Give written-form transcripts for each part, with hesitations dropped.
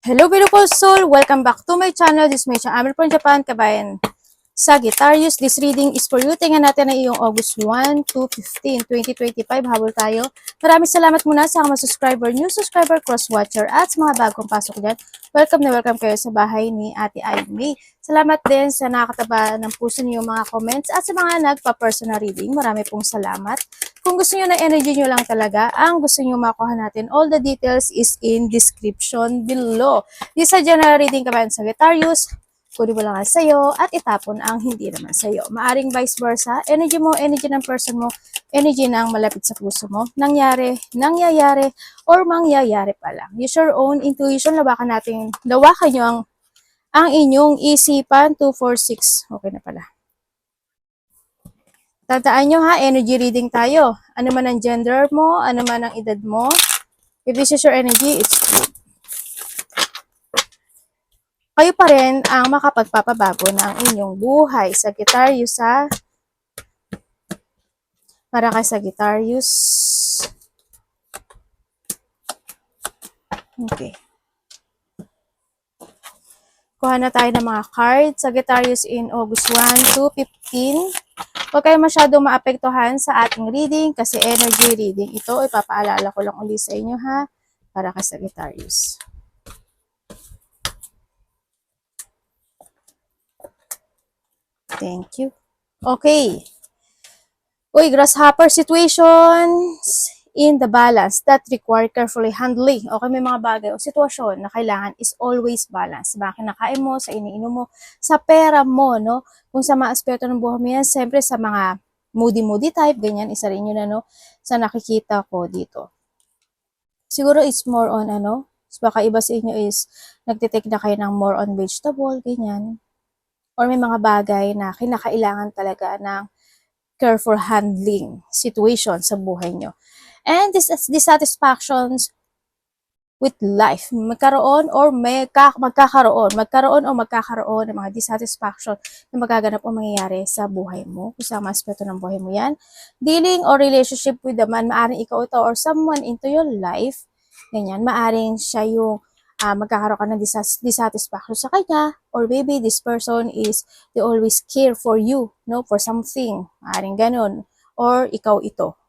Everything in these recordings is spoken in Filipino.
Hello beautiful soul! Welcome back to my channel. This is my channel. I'm from Japan, kabayan. Sagittarius, this reading is for you. Tingnan natin na iyong August 1 to 15, 2025. Habol tayo. Maraming salamat muna sa mga subscriber, new subscriber, cross-watcher, at sa mga bagong pasok dyan. Welcome na welcome kayo sa bahay ni Ate Aimee. Salamat din sa nakakataba ng puso niyo mga comments at sa mga nagpa-personal reading. Marami pong salamat. Kung gusto niyo na energy niyo lang talaga, ang gusto niyo makuha natin, all the details is in description below. This is a general reading kabayan Sagittarius. Kunin mo lang ang sayo at itapon ang hindi naman sayo. Maaring vice versa, energy mo, energy ng person mo, energy ng malapit sa puso mo, nangyari, nangyayari, or mangyayari pa lang. Use your own intuition, lawakan nyo ang inyong isipan. 246, okay na pala. Tandaan nyo ha, energy reading tayo. Ano man ang gender mo, ano man ang edad mo, if this is your energy, it's good. Kayo pa rin ang makapagpapabago ng inyong buhay. Sagittarius ha. Para kay Sagittarius. Okay. Kuha na tayo ng mga cards. Sagittarius in August 1 to 15. Huwag kayo masyadong maapektuhan sa ating reading kasi energy reading ito. Ipapaalala ko lang ulit sa inyo ha. Para kay Sagittarius. Thank you. Okay. Uy, grasshopper situations in the balance that require carefully handling. Okay, may mga bagay o sitwasyon na kailangan is always balance. Sa mga kinakain mo, sa iniinom mo, sa pera mo, no? Kung sa mga aspeto ng buhay mo yan, siyempre sa mga moody type, ganyan, isa rin yun, ano, sa nakikita ko dito. Siguro it's more on, baka iba sa inyo is, nagtitake na kayo ng more on vegetable, ganyan. Or may mga bagay na kinakailangan talaga ng careful handling situation sa buhay nyo. And this is dissatisfactions with life. Magkaroon o magkakaroon ng mga dissatisfaction na magaganap o mangyayari sa buhay mo. Kung sa mga aspeto ng buhay mo yan. Dealing or relationship with the man, maaring ikaw ito or someone into your life. Ganyan, maaring siya yung magkakaroon ka ng dissatisfaction sa kanya, or maybe this person is, they always care for you, no, for something, maaaring ganun, or ikaw ito.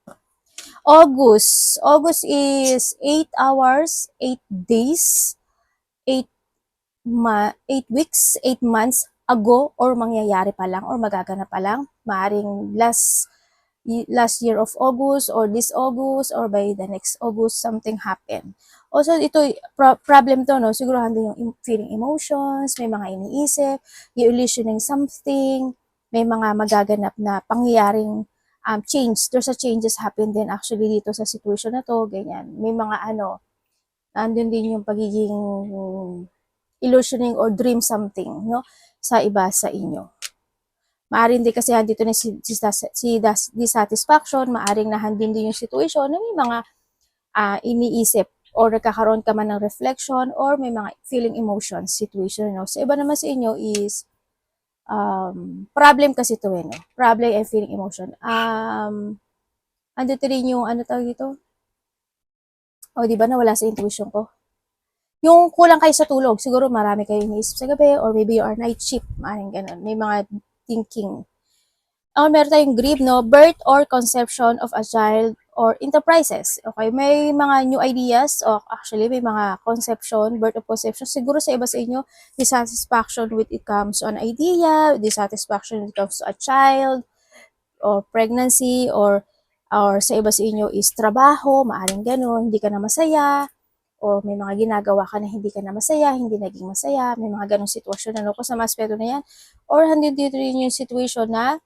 August is 8 hours, 8 days, 8 weeks, 8 months ago, or mangyayari pa lang, or magaganap pa lang, maaaring last year of August, or this August, or by the next August, something happen. Also, ito, problem to, no? Siguro handle yung feeling emotions, may mga iniisip, you illusioning something, may mga magaganap na pangyayaring change. There's a changes happen din actually dito sa situation na to, ganyan. May mga andun din yung pagiging illusioning or dream something, no? Sa iba sa inyo. Maaring din kasi dito na si dissatisfaction, maaring nahandin din yung situation na may mga iniisip or nagkakaroon ka man ng reflection or may mga feeling emotions situation. No? Sa iba naman sa inyo is problem kasi ito no? Problem and feeling emotion. Andito rin yung tawag dito? O di ba nawala sa intuition ko? Yung kulang kayo sa tulog, siguro marami kayo iniisip sa gabi or maybe you are night shift, maaaring ganun. May mga thinking. Meron tayong grief, no? Birth or conception of a child or enterprises. Okay, may mga new ideas o actually may mga conception, birth of conception. Siguro sa iba sa inyo, dissatisfaction with it comes to an idea, dissatisfaction when it comes to a child or pregnancy or sa iba sa inyo is trabaho, maaring ganun, hindi ka na masaya o may mga ginagawa ka na hindi ka na masaya, hindi naging masaya, may mga ganung sitwasyon na kung sa mga aspeto na yan. Or dito rin yung situation na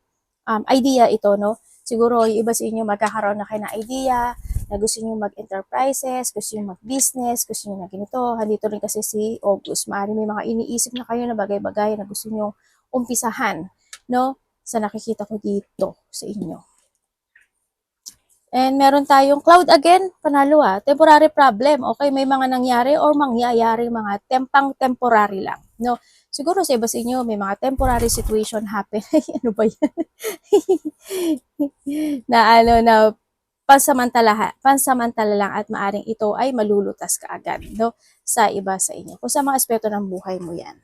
idea ito, no? Siguro yung iba sa inyo magkakaroon na kayo ng idea na gusto niyo mag-enterprises, gusto niyo mag-business, gusto niyo na ganito. Handito rin kasi si August. Maaari may mga iniisip na kayo na bagay-bagay na gusto niyo umpisahan, no? Sa nakikita ko dito sa inyo. And meron tayong cloud again, panalo temporary problem. Okay, may mga nangyari or mangyayari mga temporary lang, no? Siguro sa iba sa inyo, may mga temporary situation happen. Ano ba yan? na pansamantala lang at maaring ito ay malulutas kaagad, no, sa iba sa inyo. Kung sa mga aspeto ng buhay mo yan.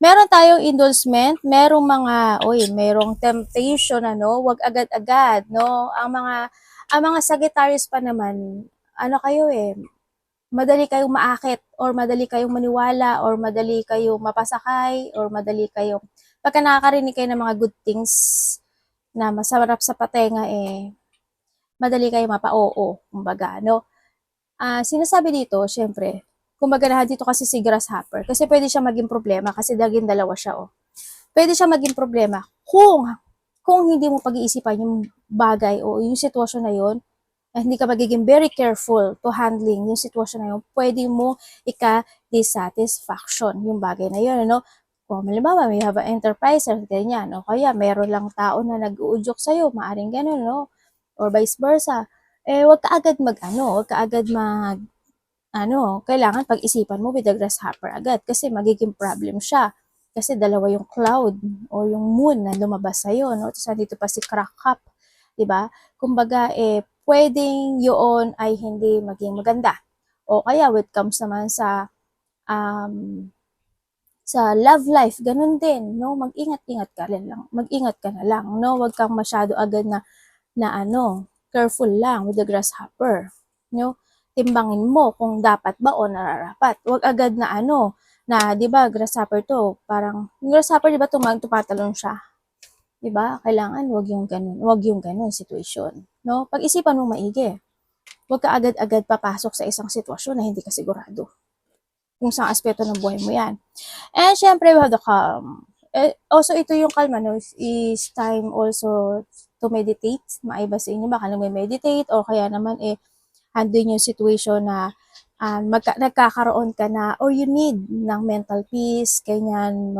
Meron tayong endorsement, merong temptation, ano, wag agad-agad, no? Ang mga Sagittarius pa naman, ano kayo madali kayong maakit or madali kayong maniwala or madali kayong mapasakay or madali kayong pagka nakakarinig kayo ng mga good things na masarap sa patenga madali kayong mapa-oo, kumbaga, no? Sinasabi dito, syempre, kumbaga dito kasi si grasshopper, kasi pwede siya maging problema kasi daging dalawa siya, oh. Pwede siya maging problema kung hindi mo pag-iisipan yung bagay o yung sitwasyon na yun, hindi ka magiging very careful to handling yung sitwasyon na yun, pwede mo ika-dissatisfaction yung bagay na yun, ano? Kung halimbawa, may have an enterprise, ganyan, o kaya meron lang tao na nag-uudyok sa'yo, maaring ganun, no? Or vice versa. Wag ka agad kailangan pag-isipan mo with the grasshopper agad kasi magiging problem siya. Kasi dalawa yung cloud o yung moon na lumabas sa'yo, no? Tapos dito pa si crack up, di ba? Kumbaga, pwedeng yun ay hindi maging maganda. O kaya, when it comes naman sa love life, ganun din, no? Mag-ingat-ingat ka lang. Mag-ingat ka na lang, no? Wag kang masyado agad na careful lang with the grasshopper, no? Timbangin mo kung dapat ba o nararapat. Wag agad na na 'di ba, grasshopper to, parang yung grasshopper 'di ba tumatalon siya. 'Di ba? Kailangan wag yung ganun situation, no? Pag-isipan mo maigi. Wag ka agad-agad papasok sa isang sitwasyon na hindi ka sigurado kung saang aspeto ng buhay mo 'yan. And syempre, we have the calm. Also, ito yung kalma, no, is time also to meditate. Maiba sa inyo, baka nagme-meditate o kaya naman andun yung situation na nagkakaroon ka na or you need ng mental peace, ganyan,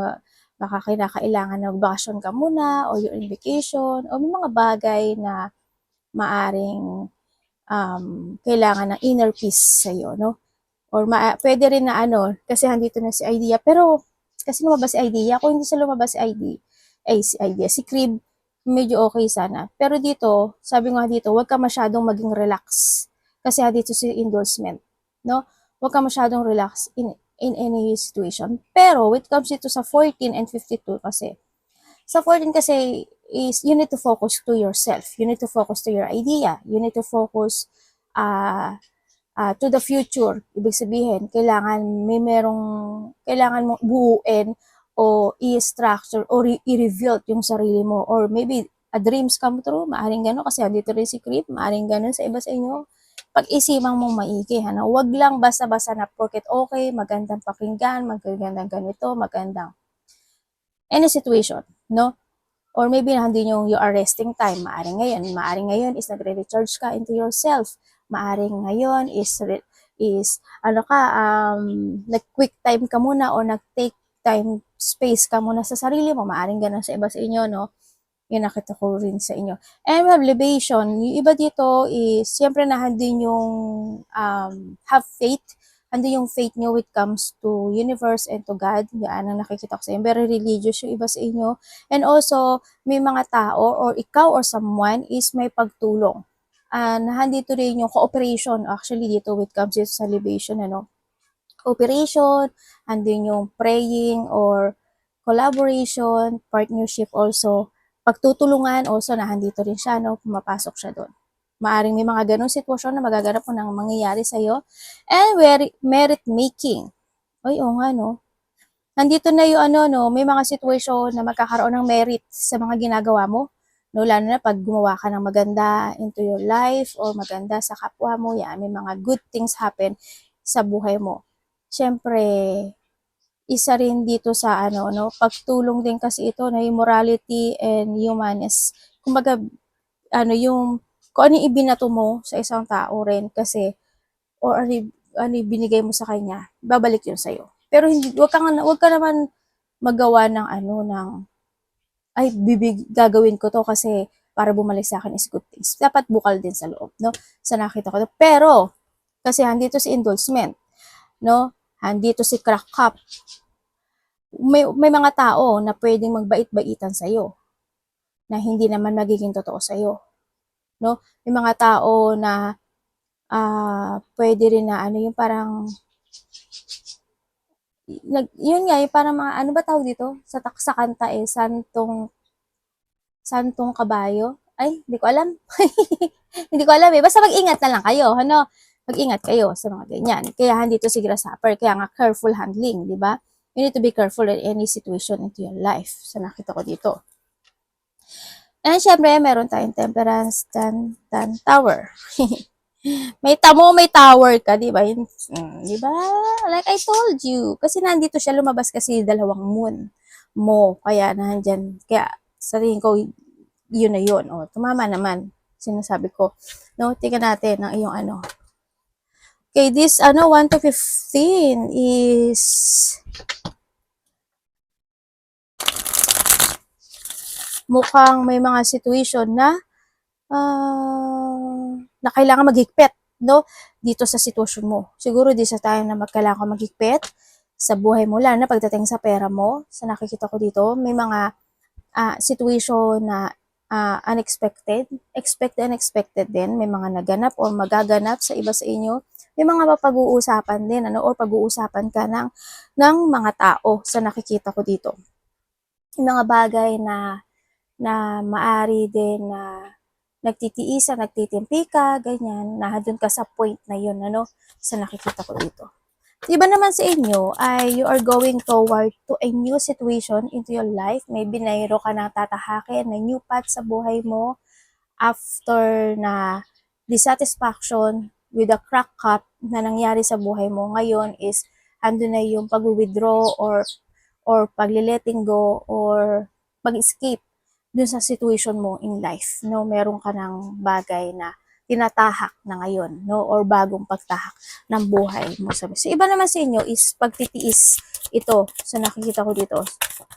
baka kinakailangan na vacation ka muna or you're in vacation o may mga bagay na maaring kailangan ng inner peace sa'yo, no? Or pwede rin na kasi andito na si Idea, pero kasi lumabas si Idea, kung hindi siya lumabas si Crib, medyo okay sana. Pero dito, sabi nga dito, huwag ka masyadong maging relax. Kasi dito si endorsement, no? Huwag ka masyadong relax in any situation. Pero, when it comes dito sa 14 and 52 kasi, sa 14 kasi is you need to focus to yourself. You need to focus to your idea. You need to focus to the future. Ibig sabihin, kailangan mong buuin o i-structure or i-reveal yung sarili mo. Or maybe, a dreams come true. Maaring gano'n kasi dito rin si Creep. Maaring gano'n sa iba sa inyo. Pag-isipan mong maigi. Huwag lang basta-basta na porket okay, magandang pakinggan, magandang ganito, magandang any situation, no? Or maybe hindi you are resting time. Maaring ngayon is nagre-recharge ka into yourself. Maaring ngayon is nag-quick time ka muna o nag-take time space ka muna sa sarili mo. Maaring ganun sa iba sa inyo, no? Yun nakita ko rin sa inyo. And we have libation. Yung iba dito is, siyempre nahandin yung have faith. Handi yung faith nyo when it comes to universe and to God. Yan ang nakikita ko sa inyo. Very religious yung iba sa inyo. And also, may mga tao or ikaw or someone is may pagtulong. Nahandito rin yung cooperation actually dito when it comes to sa libation, cooperation, andin yung praying or collaboration, partnership also, pagtutulungan also, nahandito rin siya, no, pumapasok siya doon. Maaring may mga ganong sitwasyon na magaganap po ng mangyayari sa'yo. And merit making. Ay, oo nga, no. Nandito na yung may mga sitwasyon na magkakaroon ng merit sa mga ginagawa mo. No, lalo na pag gumawa ka ng maganda into your life or maganda sa kapwa mo, yan, may mga good things happen sa buhay mo. Siyempre, isa rin dito sa pagtulong din kasi ito na yung morality and humanist. Kumbaga, kung ano yung ibinato mo sa isang tao rin kasi, or ano yung binigay mo sa kanya, babalik yun sa'yo. Pero wag ka naman magawa ng gagawin ko to kasi para bumalik sa akin is good things. Dapat bukal din sa loob, no? Sa nakita ko. Pero, kasi handito si endorsement, no? Handito si crack cup. May mga tao na pwedeng magbait-baitan sa'yo. na hindi naman magiging totoo sa'yo, no? May mga tao na pwede rin na ano yung parang yun nga, yung parang mga ano ba tawag dito? Sa kanta santong kabayo. Ay, hindi ko alam. Hindi ko alam eh. Basta mag-ingat na lang kayo, ano? Mag-ingat kayo sa mga ganyan. Kaya handito si grasshopper, kaya nga careful handling, di ba? You need to be careful in any situation into your life. So nakita ko dito. And syempre, meron tayong temperance, tower. May tower ka, di ba? Di ba? Like I told you. Kasi nandito siya, lumabas kasi dalawang moon mo. Kaya nandyan. Kaya sa tingin ko, yun na yun. O, tumama naman. Sinasabi ko. No, tingnan natin ang iyong ano. Okay, this 1 to 15 is mukhang may mga situation na kailangan maghigpit, no? Dito sa sitwasyon mo. Siguro di sa time na kailangan maghigpit sa buhay mo, lalo na pagdating sa pera mo. Sa nakikita ko dito, may mga situation na unexpected, unexpected din. May mga naganap o magaganap sa iba sa inyo. May mga mapag-uusapan din, ano, or pag-uusapan ka ng mga tao sa nakikita ko dito. Yung mga bagay na maari din na nagtitiisa, nagtitimpi ka, ganyan, nahadun ka sa point na yun, ano, sa nakikita ko dito. Iba naman sa inyo ay you are going toward to a new situation into your life. Maybe mayro ka na tatahakin, na new path sa buhay mo after na dissatisfaction with the crack cut na nangyari sa buhay mo. Ngayon is ando na yung pag-withdraw or pag-letting go or pag-escape dun sa situation mo in life, no? Meron ka ng bagay na tinatahak na ngayon, no? Or bagong pagtahak ng buhay mo. So, iba naman sa inyo is pagtitiis ito sa nakikita ko dito.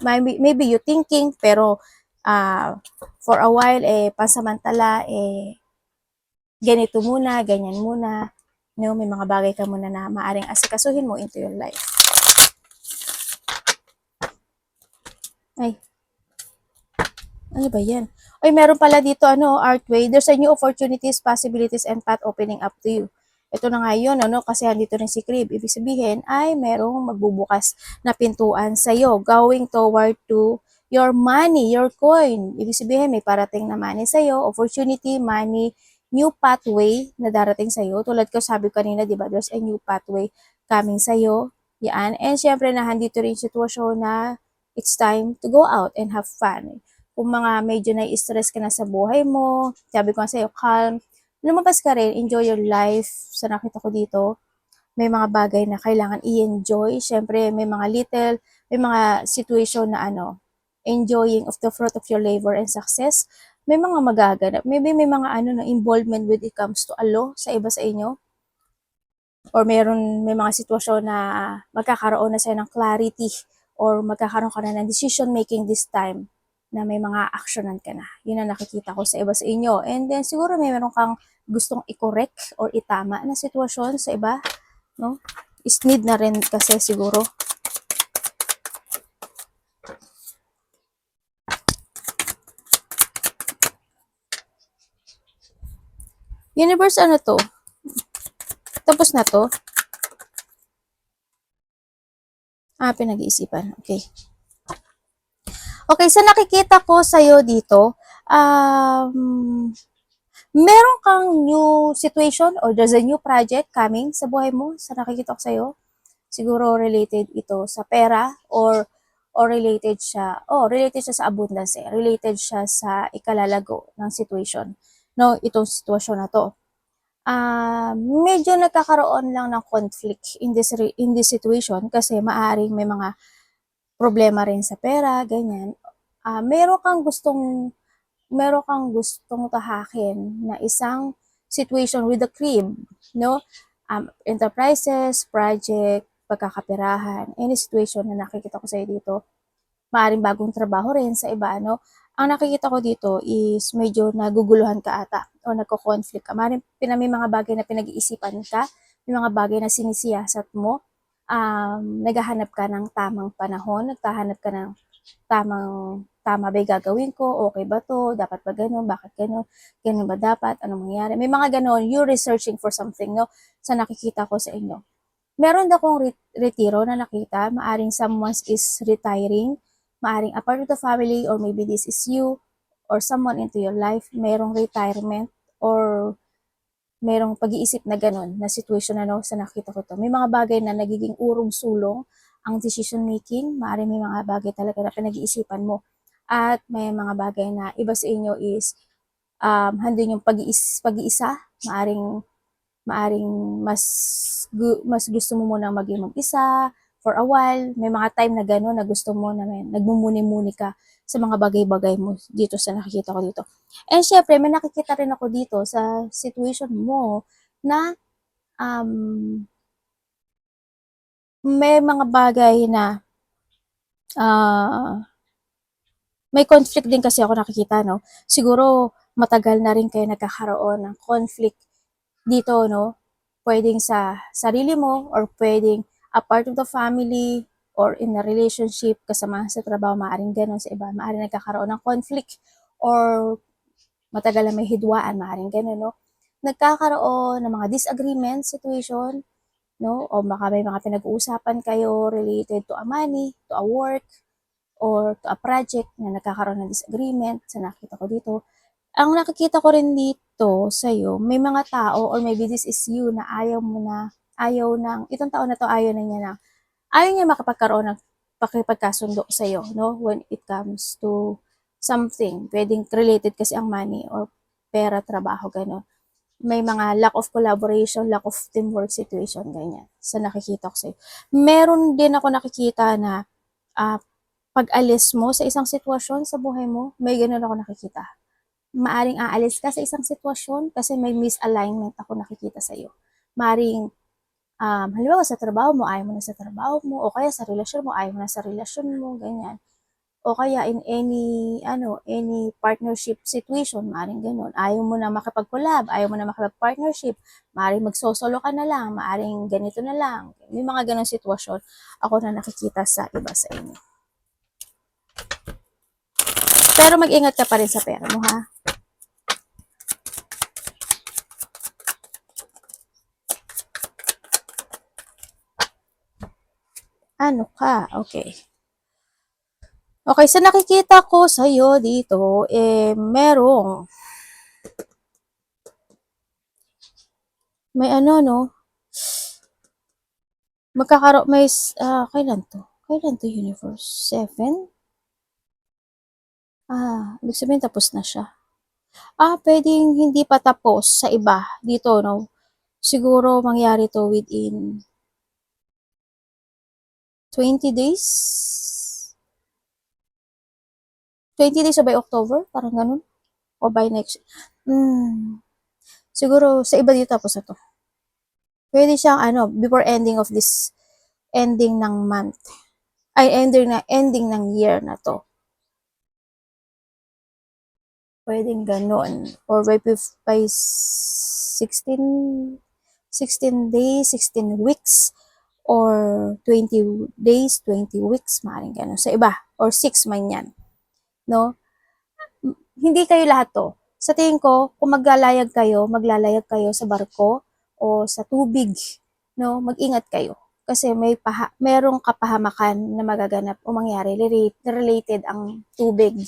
Maybe you thinking, pero for a while, pansamantala, ganito muna, ganyan muna, no? May mga bagay ka muna na maaring asikasuhin mo into your life. Ay, ano ba yan? Ay, meron pala dito, Artway. There's a new opportunities, possibilities, and path opening up to you. Ito na nga yun, kasi andito rin si Crib. Ibig sabihin, ay merong magbubukas na pintuan sa'yo, going toward to your money, your coin. Ibig sabihin, may parating na money sa'yo, opportunity, money, new pathway na darating sa'yo. Tulad ko sabi kanina, di ba, there's a new pathway coming sa'yo. Yan. And syempre, nahandito rin sitwasyon na it's time to go out and have fun. Kung mga medyo na-stress ka na sa buhay mo, sabi ko nga sa'yo, calm, lumabas ka rin, enjoy your life. Sa nakita ko dito, may mga bagay na kailangan i-enjoy. Siyempre, may mga situation na enjoying of the fruit of your labor and success. May mga magaganap. Maybe may mga na involvement when it comes to sa iba sa inyo. Or may mga sitwasyon na magkakaroon na sa'yo ng clarity or magkakaroon ka na ng decision making this time na may mga actionan ka na. Yun ang nakikita ko sa iba sa inyo. And then, siguro may meron kang gustong i-correct or itama na sitwasyon sa iba, no? Is need na rin kasi siguro. Universe, ano to? Tapos na to? Pinag-iisipan. Okay. Okay, so nakikita ko sa'yo dito, meron kang new situation or there's a new project coming sa buhay mo, sa nakikita ko sa'yo. Siguro related ito sa pera or related siya sa abundance, related siya sa ikalalago ng situation. No, itong sitwasyon na to. Medyo nagkakaroon lang ng conflict in this situation kasi maaring may mga problema rin sa pera, ganyan. Meron kang gustong tahakin na isang situation with the crib, no? Enterprises, project, pagkakaperahan, any situation na nakikita ko sa dito. Maaring bagong trabaho rin sa iba, no? Ang nakikita ko dito is medyo naguguluhan ka ata o nagko-conflict ka. Maaring may mga bagay na pinag-iisipan ka, may mga bagay na sinisiyasat mo, naghahanap ka ng tamang panahon, naghahanap ka ng tama ba yung gagawin ko? Okay ba to? Dapat ba ganun? Bakit ganun? Ganun ba dapat? Anong mangyayari? May mga ganun, you're researching for something, no? Sa nakikita ko sa inyo. Meron akong retiro na nakita, maaring someone is retiring, maaring a part of the family, or maybe this is you, or someone into your life, merong retirement, or merong pag-iisip na ganun, na situation na no, sa nakita ko to. May mga bagay na nagiging urong-sulong ang decision making, maaring may mga bagay talaga na pinag-iisipan mo. At may mga bagay na iba sa inyo is handun yung pag-iisa, maaring mas gusto mo munang maging mag-isa for a while. May mga time na gano'n na gusto mo na nagmumuni-muni ka sa mga bagay-bagay mo dito sa nakikita ko dito. And syempre, may nakikita rin ako dito sa situation mo na may mga bagay na may conflict din kasi ako nakikita, no? Siguro, matagal na rin kayo nagkakaroon ng conflict dito, no? Pwedeng sa sarili mo or pwedeng a part of the family or in a relationship, kasama sa trabaho, maaaring ganun sa iba, maaaring nagkakaroon ng conflict or matagal na may hidwaan, maaaring ganun, no? Nagkakaroon ng mga disagreement situation, no? O baka may mga pinag-uusapan kayo related to a money, to a work, or to a project na nagkakaroon ng disagreement sa nakita ko dito. Ang nakikita ko rin dito sa'yo, may mga tao or maybe this is you na ayaw itong taon na to ayaw niya makapagkaroon ng pakipagkasundo sa'yo, no? When it comes to something, pwedeng related kasi ang money or pera, trabaho, gano'n. May mga lack of collaboration, lack of teamwork situation, ganyan. Sa nakikita ko sa'yo. Meron din ako nakikita na pag-alis mo sa isang sitwasyon sa buhay mo, may ganun ako nakikita. Maaring aalis ka sa isang sitwasyon kasi may misalignment ako nakikita sa iyo. Maaring, halimbawa sa trabaho mo, ayaw mo na sa trabaho mo, o kaya sa relasyon mo, ayaw mo na sa relasyon mo, ganyan. O kaya in any partnership situation, maaring ganun. Ayaw mo na makipag-collab, ayaw mo na makipag-partnership, maaring magsosolo ka na lang, maaring ganito na lang. May mga ganun sitwasyon ako na nakikita sa iba sa inyo. Pero mag-ingat ka pa rin sa pera mo, ha? Ano ka? Okay. Okay, so nakikita ko sa'yo dito, may ano, no? Kailan to? Kailan to, Universe? 7? Ibig sabihin tapos na siya. Pwedeng hindi pa tapos sa iba dito, no? Siguro mangyari to within 20 days? 20 days o by October? Parang ganun? O by next? Siguro sa iba dito tapos na to. Pwede siyang before ending of this, ending ng month. Ending ng year na to. Pwedeng ganon. Or by 16 days, 16 weeks, or 20 days, 20 weeks, maaaring ganon. Sa iba, or 6 man yan. No? Hindi kayo lahat to. Sa tingin ko, kung maglalayag kayo sa barko o sa tubig, no, mag-ingat kayo. Kasi merong kapahamakan na magaganap o mangyari related ang tubig.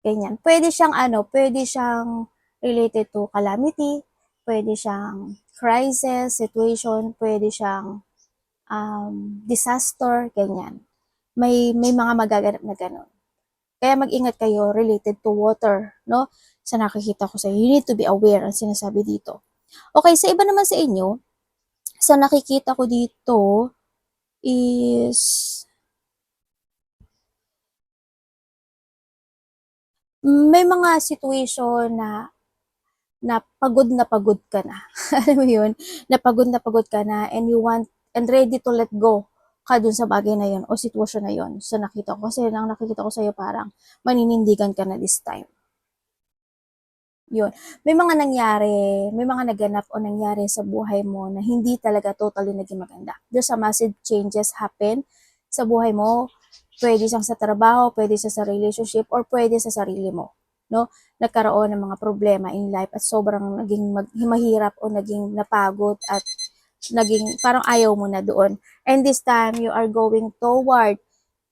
Ganyan. Pwede siyang related to calamity, pwede siyang crisis, situation, pwede siyang disaster, ganyan. May mga magaganap na gano'n. Kaya mag-ingat kayo related to water, no? Sa nakikita ko sa you need to be aware ang sinasabi dito. Okay, sa iba naman sa inyo, sa nakikita ko dito is may mga situation na pagod ka na. Alam mo yun? Na pagod ka na and ready to let go ka dun sa bagay na yun o sitwasyon na yun. So nakita ko, kasi nang nakikita ko sa'yo parang maninindigan ka na this time. Yun. May mga naganap o nangyari sa buhay mo na hindi talaga totally naging maganda. There's a massive changes happen sa buhay mo. Pwede siyang sa trabaho, pwede sa relationship, or pwede sa sarili mo, no? Nagkaroon ng mga problema in life at sobrang naging mahirap o naging napagod at naging parang ayaw mo na doon. And this time, you are going toward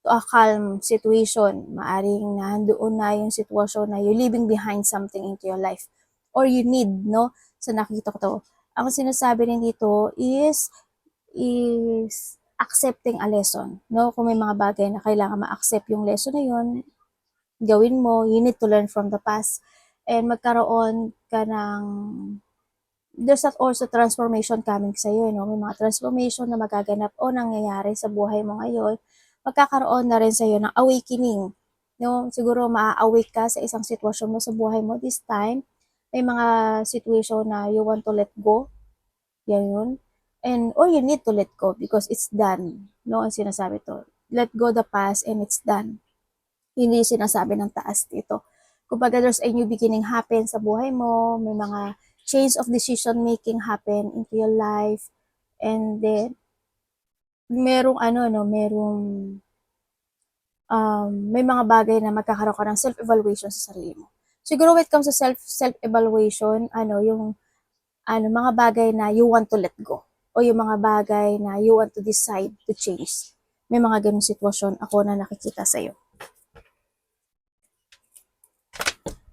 to a calm situation. Maaring nandoon na yung sitwasyon na you're leaving behind something into your life. Or you need, no? Sa nakita ko to. Ang sinasabi rin dito is accepting a lesson, no? Kung may mga bagay na kailangan ma-accept yung lesson na yun, gawin mo, you need to learn from the past and magkaroon ka ng there's also transformation coming sa iyo, no? May mga transformation na magaganap o nangyayari sa buhay mo ngayon. Magkakaroon na rin sa iyo ng awakening, no? Siguro maa-awake ka sa isang sitwasyon mo sa buhay mo this time. May mga situation na you want to let go, yan yun. And, or you need to let go because it's done. No, ang sinasabi to. Let go the past and it's done. Hindi sinasabi ng taas dito. Kumbaga, there's a new beginning happen sa buhay mo. May mga change of decision making happen into your life. And then, merong may mga bagay na magkakaroon ka ng self-evaluation sa sarili mo. Siguro when it comes to self-evaluation, yung mga bagay na you want to let go o yung mga bagay na you want to decide to change. May mga ganung sitwasyon ako na nakikita sa'yo.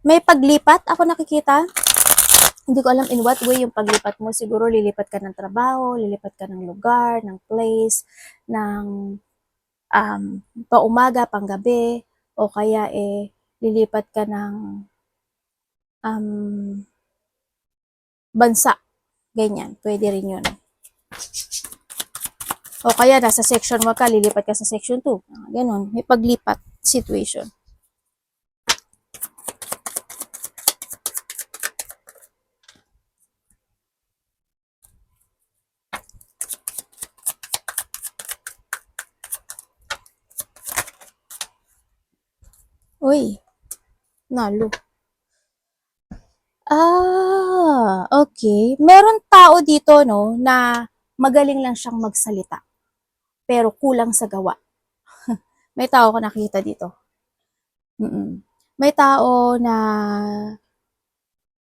May paglipat ako nakikita. Hindi ko alam in what way yung paglipat mo. Siguro lilipat ka ng trabaho, lilipat ka ng lugar, ng place, ng paumaga, panggabi, o kaya lilipat ka ng bansa. Ganyan, pwede rin yun. O kaya nasa section mo ka, lilipat ka sa section 2. Ganon, may paglipat situation. Uy, nalo. Okay. Meron tao dito, no, na magaling lang siyang magsalita, pero kulang sa gawa. May tao ko nakita dito. May tao na,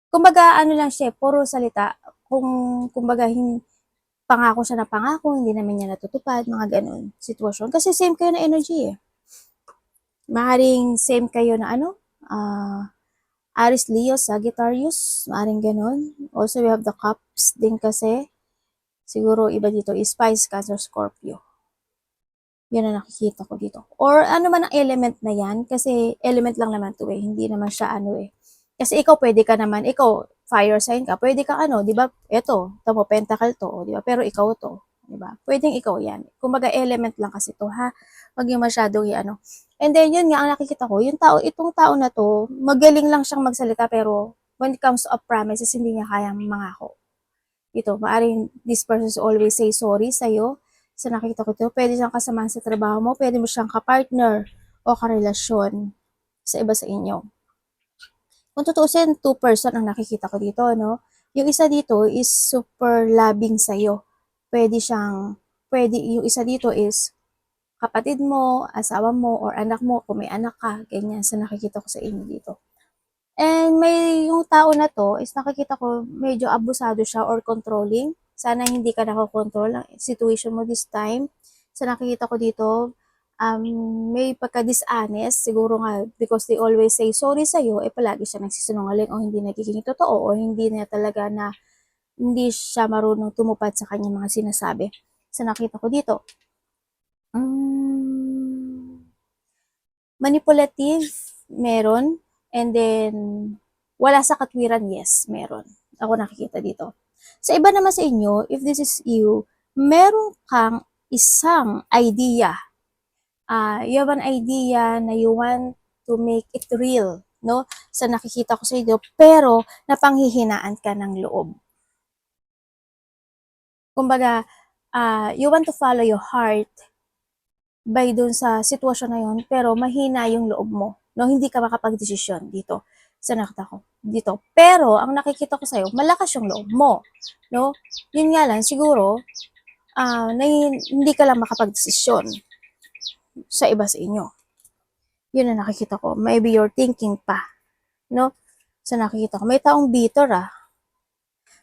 kumbaga, ano lang siya, puro salita. Kumbaga, pangako siya na pangako, hindi naman niya natutupad, mga ganun sitwasyon. Kasi same kayo na energy eh. Maaaring same kayo na Aries, Leo, Sagittarius, maaaring ganun. Also, we have the cups din kasi. Siguro iba dito is Pisces, Cancer, Scorpio. Yan ang nakikita ko dito. Or ano man ang element na yan, kasi element lang naman to eh, hindi naman siya Kasi ikaw pwede ka naman, ikaw fire sign ka, pwede ka di ba? Ito, tamo pentacle to, di ba? Pero ikaw to, di ba? Pwedeng ikaw yan. Kumbaga element lang kasi to, ha? Wag yung masyadong And then yun nga ang nakikita ko, itong tao na to, magaling lang siyang magsalita pero when it comes to a promises, hindi niya kayang mangako. Ito, maaring this person always say sorry sa'yo. Sa nakita ko ito, pwede siyang kasamahan sa trabaho mo, pwede mo siyang kapartner o karelasyon sa iba sa inyo. Kung tutuusin, 2 person ang nakikita ko dito, no? Yung isa dito is super loving sa'yo. Yung isa dito is kapatid mo, asawa mo, or anak mo, kung may anak ka, ganyan sa nakikita ko sa inyo dito. And yung tao na to is nakikita ko medyo abusado siya or controlling. Sana hindi ka nakakontrol ang situation mo this time. Sa nakikita ko dito, may pagka-dishonest, siguro nga because they always say sorry sa'yo, palagi siya nagsisinungaling o hindi nagiging totoo o hindi siya marunong tumupad sa kanyang mga sinasabi. Sa nakita ko dito, manipulative, meron, and then wala sa katwiran, yes, meron. Ako nakikita dito. Sa iba naman sa inyo, if this is you, meron kang isang idea. You have an idea na you want to make it real, no? Sa nakikita ko sa inyo, pero napanghihinaan ka ng loob. Kumbaga, you want to follow your heart by dun sa sitwasyon na yun, pero mahina yung loob mo, no? Hindi ka makapag-desisyon dito sa nakita ko dito. Pero, ang nakikita ko sa'yo, malakas yung loob mo, no? Yun nga lang, siguro, hindi ka lang makapag-desisyon. sa iba sa inyo. Yun ang nakikita ko. Maybe you're thinking pa, no? Sa nakikita ko. May taong bitter,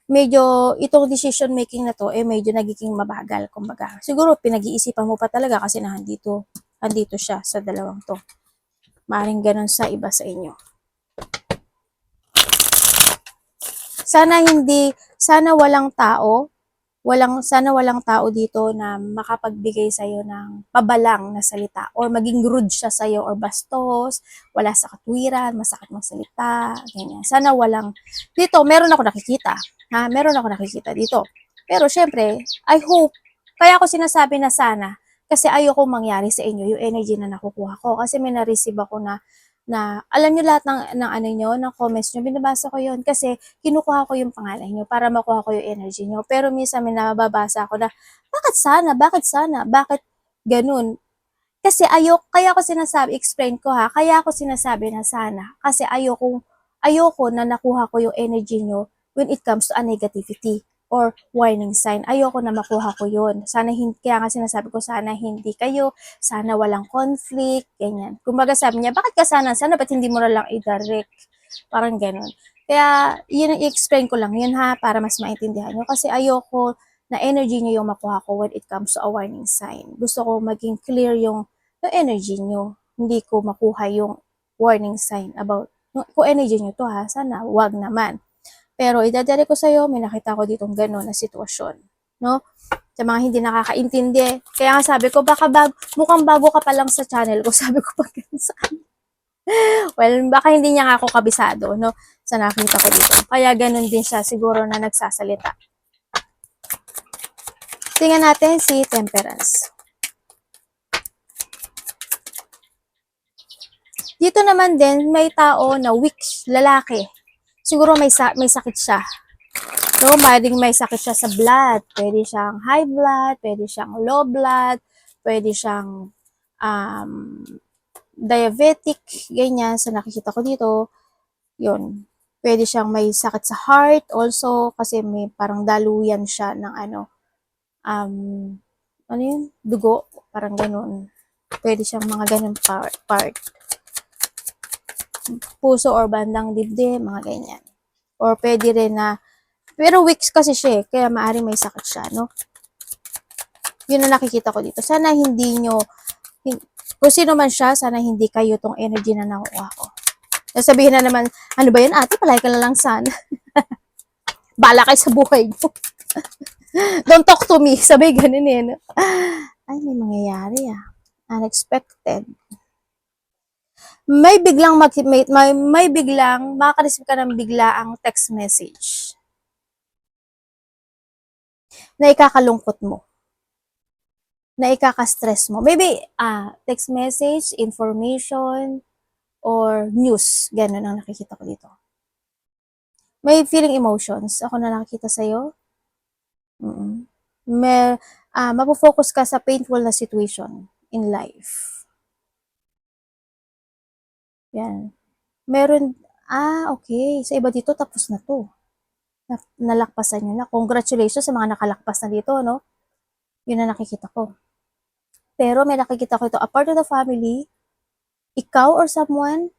medyo itong decision making na to, medyo nagiging mabagal, kumbaga. Siguro, pinag-iisipan mo pa talaga kasi andito siya sa dalawang to. Maaaring ganun sa iba sa inyo. Sana walang tao dito na makapagbigay sa'yo ng pabalang na salita or maging rude siya sa'yo or bastos, wala sa katwiran, masakit mong salita, ganyan. Sana walang, dito, meron ako nakikita dito. Pero syempre, I hope, kaya ako sinasabi na sana, kasi ayoko mangyari sa inyo yung energy na nakukuha ko. Kasi may na-receive ako na alam niyo lahat ng ano niyo, ng comments niyo, binabasa ko yun kasi kinukuha ko yung pangalan niyo para makuha ko yung energy niyo. Pero minsan may nababasa ako na, bakit ganun? Kasi kaya ako sinasabi, explain ko kaya ako sinasabi na sana, kasi ayoko na nakuha ko yung energy niyo when it comes to a negativity or warning sign. Ayoko na makuha ko yun. Kaya nga sinasabi ko, sana hindi kayo, sana walang conflict, ganyan. Kumbaga sabi niya, bakit ka sana, ba't hindi mo na lang i-direct? Parang ganun. Kaya, yun i-explain ko lang yun para mas maintindihan nyo. Kasi ayoko na energy nyo yung makuha ko when it comes to a warning sign. Gusto ko maging clear yung energy nyo. Hindi ko makuha yung warning sign about, kung energy nyo to sana wag naman. Pero idadari ko sa'yo, may nakita ko ditong gano'n na sitwasyon, no? Sa mga hindi nakakaintindi. Kaya nga sabi ko, mukhang bago ka pa lang sa channel ko. Sabi ko pa gano'n sa kanya. Well, baka hindi niya nga ako kabisado, no? Sa nakita ko dito. Kaya gano'n din siya, siguro na nagsasalita. Tingnan natin si Temperance. Dito naman din, may tao na weak, lalaki. Siguro may sakit siya. So, may sakit siya sa blood. Pwede siyang high blood, pwede siyang low blood, pwede siyang diabetic, ganyan. Sa nakikita ko dito, yun. Pwede siyang may sakit sa heart also, kasi may parang daluyan siya ng ano yun? Dugo, parang ganun. Pwede siyang mga ganun part. Puso or bandang dibdib, mga ganyan. Or pwede rin na, pero weak kasi siya kaya maaari may sakit siya, no? Yun ang nakikita ko dito. Sana hindi nyo, kung sino man siya, sana hindi kayo tong energy na nakuha ko. Sabihin na naman, ano ba yan ate, palay ka na lang sana. Bala kayo sa buhay mo. Don't talk to me. Sabi ganun no? Ay, may mangyayari Unexpected. May biglang may biglang makaka-receive ka ng biglaang text message na ikakalungkot mo, na ikaka-stress mo. Maybe text message, information, or news. Ganun ang nakikita ko dito. May feeling emotions. Ako na nakikita sa'yo. Mapofocus ka sa painful na situation in life. Yan. Meron, okay. Sa iba dito, tapos na to. Nalakpasan nyo na. Congratulations sa mga nakalakpas na dito, no? Yun na nakikita ko. Pero may nakikita ko ito, a part of the family, ikaw or someone,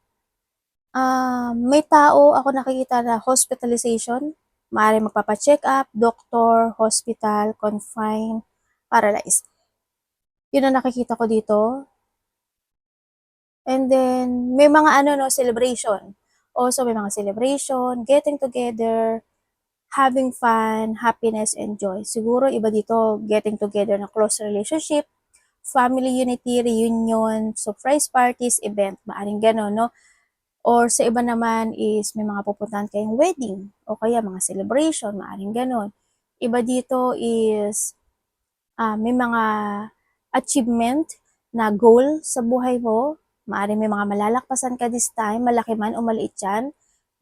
may tao ako nakikita na hospitalization, maaari magpapa-check up, doctor, hospital, confine, paralyzed. Yun ang nakikita ko dito. And then, may mga celebration. Also, may mga celebration, getting together, having fun, happiness, and joy. Siguro, iba dito, getting together na close relationship, family unity, reunion, surprise parties, event, maaring gano'n, no? Or sa iba naman is may mga pupuntahan kayong wedding, o kaya mga celebration, maaring gano'n. Iba dito is may mga achievement na goal sa buhay mo, maaring may mga malalakpasan ka this time, malaki man o maliit yan,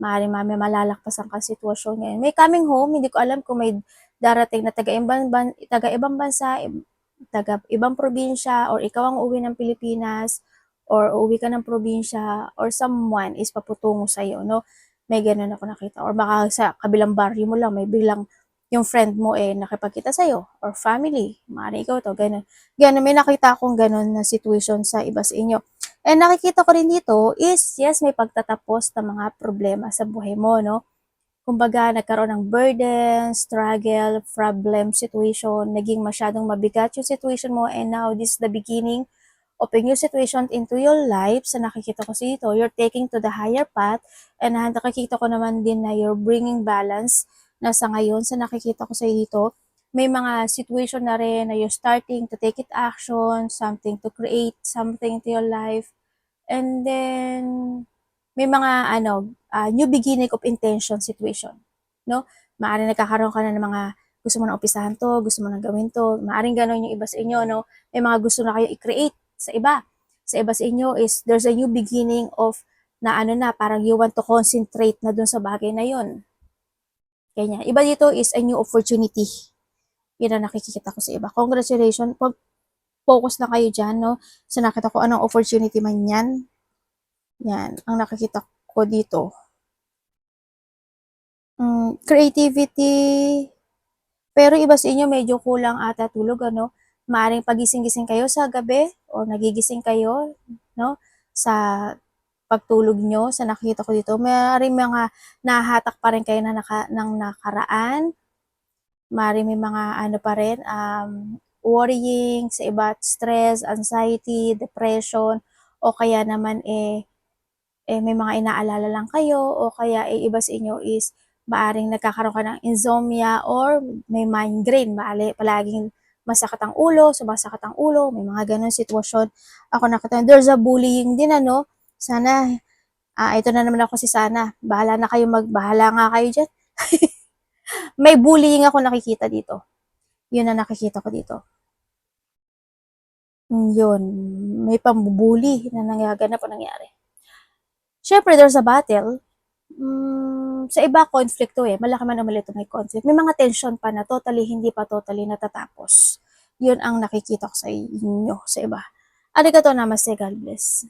maaring may malalakpasan ka sitwasyon ngayon. May coming home, hindi ko alam kung may darating na taga-ibang bansa, taga-ibang probinsya, or ikaw ang uuwi ng Pilipinas, or uuwi ka ng probinsya, or someone is paputungo sa'yo, no? May ganun ako nakita. Or baka sa kabilang barrio mo lang, may biglang yung friend mo nakipagkita sa'yo or family, maaaring ikaw to, ganun. Ganun, may nakita akong ganun na situation sa iba sa inyo. And nakikita ko rin dito is, yes, may pagtatapos ng mga problema sa buhay mo, no? Kumbaga, nagkaroon ng burden, struggle, problem, situation, naging masyadong mabigat yung situation mo, and now this is the beginning of a new situation into your life. Sa nakikita ko dito, you're taking to the higher path, and nakikita ko naman din na you're bringing balance na sa ngayon. Sa nakikita ko sa dito, may mga situation na rin na you're starting to take it action, something to create, something to your life, and then may mga new beginning of intention situation, no? Maaaring nagkakaroon ka na ng mga gusto mo na umpisahan to, gusto mo na gawin to, maaaring gano'n yung iba sa inyo, no? May mga gusto na kayo i-create sa iba. Sa iba sa inyo is there's a new beginning of na parang you want to concentrate na dun sa bagay na yun. Ganyan. Iba dito is a new opportunity. Yun ang nakikita ko sa iba. Congratulations. Focus na kayo dyan, no? So nakita ko anong opportunity man yan. Yan, ang nakikita ko dito. Creativity, pero iba sa inyo medyo kulang ata tulog, ano? Maaring pagising-gising kayo sa gabi o nagigising kayo, no? Sa pagtulog nyo, sa nakikita ko dito. Maaring mga nahahatak pa rin kayo ng nakaraan. Maaring may mga pa rin, worrying, sa iba, stress, anxiety, depression, o kaya naman may mga inaalala lang kayo, o kaya iba sa inyo is maaring nagkakaroon ka ng insomnia or may migraine, palaging masakit ang ulo, sumasakit ang ulo, may mga ganun sitwasyon. Ako nakita, there's a bullying din, ano? Sana, ito na naman ako si Sana. Bahala nga kayo dyan. May bullying ako nakikita dito. Yun ang nakikita ko dito. Yun, may pambubuli na nangaganap o nangyari. Syempre, there's a battle. Sa iba, conflict to malaki man o maliit may conflict. May mga tension pa na hindi pa totally natatapos. Yun ang nakikita ko sa inyo, sa iba. Arigatou namaste, God bless.